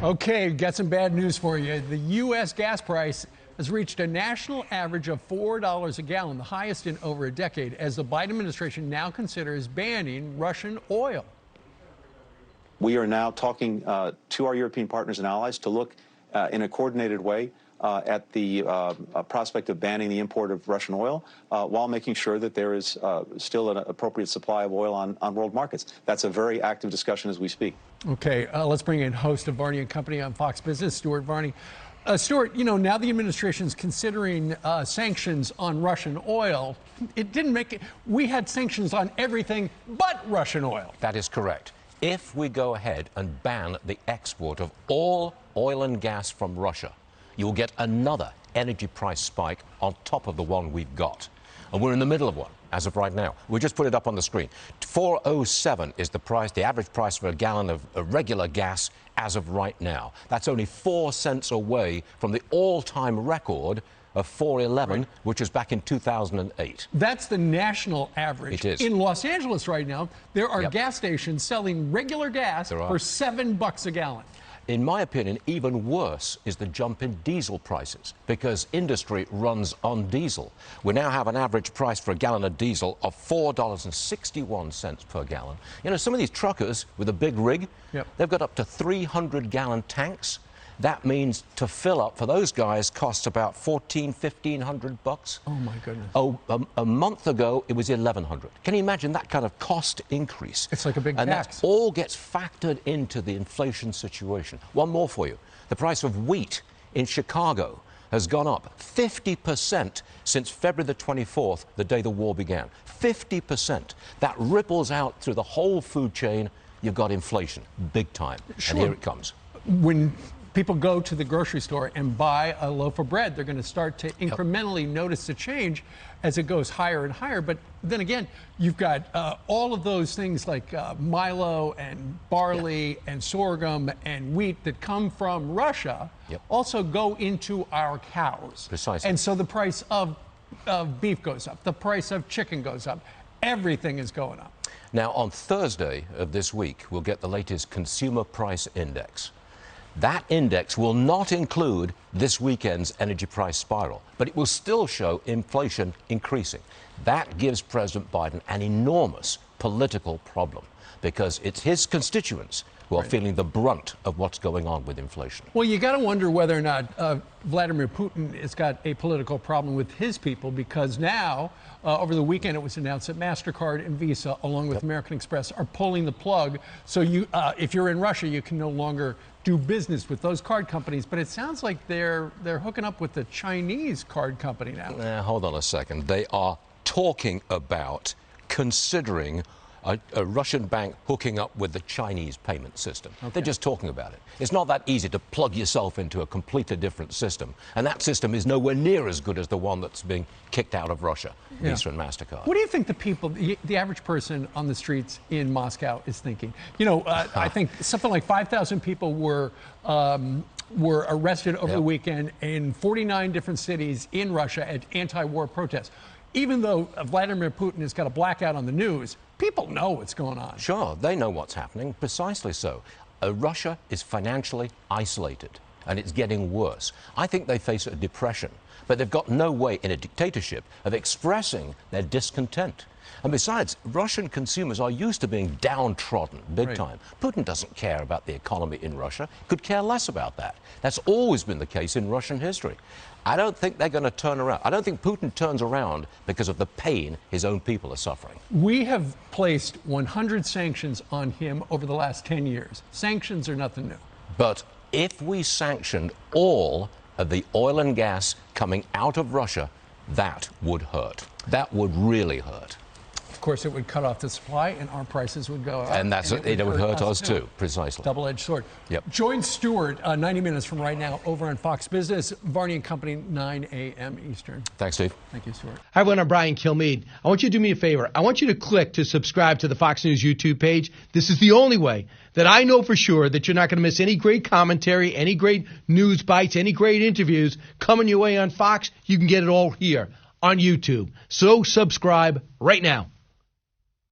Okay, got some bad news for you. The U.S. gas price has reached a national average of $4 a gallon, the highest in over a decade, as the Biden administration now considers banning Russian oil. We are now talking to our European partners and allies to look in a coordinated way at the prospect of banning the import of Russian oil while making sure that there is still an appropriate supply of oil on world markets. That's a very active discussion as we speak. Okay, let's bring in host of Varney and Company on Fox Business, Stuart Varney. Stuart, you know, now the administration is considering sanctions on Russian oil. It didn't make it. We had sanctions on everything but Russian oil. That is correct. If we go ahead and ban the export of all oil and gas from Russia, you'll get another energy price spike on top of the one we've got. And we're in the middle of one as of right now. We'll just put it up on the screen. $4.07 is the price, the average price for a gallon of regular gas as of right now. That's only 4 cents away from the all-time record of $4.11, right, which was back in 2008. That's the national average. It is. In Los Angeles right now, there are gas stations selling regular gas for $7 a gallon. In my opinion, even worse is the jump in diesel prices, because industry runs on diesel. We now have an average price for a gallon of diesel of $4.61 per gallon. You know, some of these truckers with a big rig, they've got up to 300-gallon tanks. That means to fill up for those guys costs about $1,500. Oh my goodness! Oh, a month ago it was $1,100. Can you imagine that kind of cost increase? It's like a big tax. And that all gets factored into the inflation situation. One more for you: the price of wheat in Chicago has gone up 50% since February the 24th, the day the war began. 50%. That ripples out through the whole food chain. You've got inflation, big time, and here it comes. When people go to the grocery store and buy a loaf of bread, they're going to start to incrementally notice the change as it goes higher and higher. But then again, you've got all of those things like Milo and barley and sorghum and wheat that come from Russia also go into our cows. Precisely. And so the price of beef goes up, the price of chicken goes up, everything is going up. Now, on Thursday of this week, we'll get the latest Consumer Price Index. That index will not include this weekend's energy price spiral, but it will still show inflation increasing. That gives President Biden an enormous political problem, because it's his constituents who are feeling the brunt of what's going on with inflation. Well, you got to wonder whether or not Vladimir Putin has got a political problem with his people, because now, over the weekend, it was announced that MasterCard and Visa, along with American Express, are pulling the plug. So you, if you're in Russia, you can no longer do business with those card companies. But it sounds like they're hooking up with the Chinese card company now. Hold on a second. They are talking about considering a Russian bank hooking up with the Chinese payment system. They're just talking about it. It's not that easy to plug yourself into a completely different system. And that system is nowhere near as good as the one that's being kicked out of Russia, Visa and MasterCard. What do you think the people, the average person on the streets in Moscow is thinking? You know, I think something like 5,000 people were arrested over the weekend in 49 different cities in Russia at anti-war protests. Even though Vladimir Putin has got a blackout on the news, people know what's going on. Sure, they know what's happening, precisely so. Russia is financially isolated, and it's getting worse. I think they face a depression, but they've got no way in a dictatorship of expressing their discontent. And besides, Russian consumers are used to being downtrodden big time. Putin doesn't care about the economy in Russia, could care less about that. That's always been the case in Russian history. I don't think they're going to turn around. I don't think Putin turns around because of the pain his own people are suffering. We have placed 100 sanctions on him over the last 10 years. Sanctions are nothing new. But if we sanctioned all of the oil and gas coming out of Russia, that would hurt. That would really hurt. Of course, it would cut off the supply and our prices would go up. And that's it would hurt us too, precisely. Double-edged sword. Yep. Join Stuart 90 minutes from right now over on Fox Business, Varney and Company, 9 a.m. Eastern. Thanks, Steve. Thank you, Stuart. Hi, everyone. I'm Brian Kilmeade. I want you to do me a favor. I want you to click to subscribe to the Fox News YouTube page. This is the only way that I know for sure that you're not going to miss any great commentary, any great news bites, any great interviews coming your way on Fox. You can get it all here on YouTube. So subscribe right now.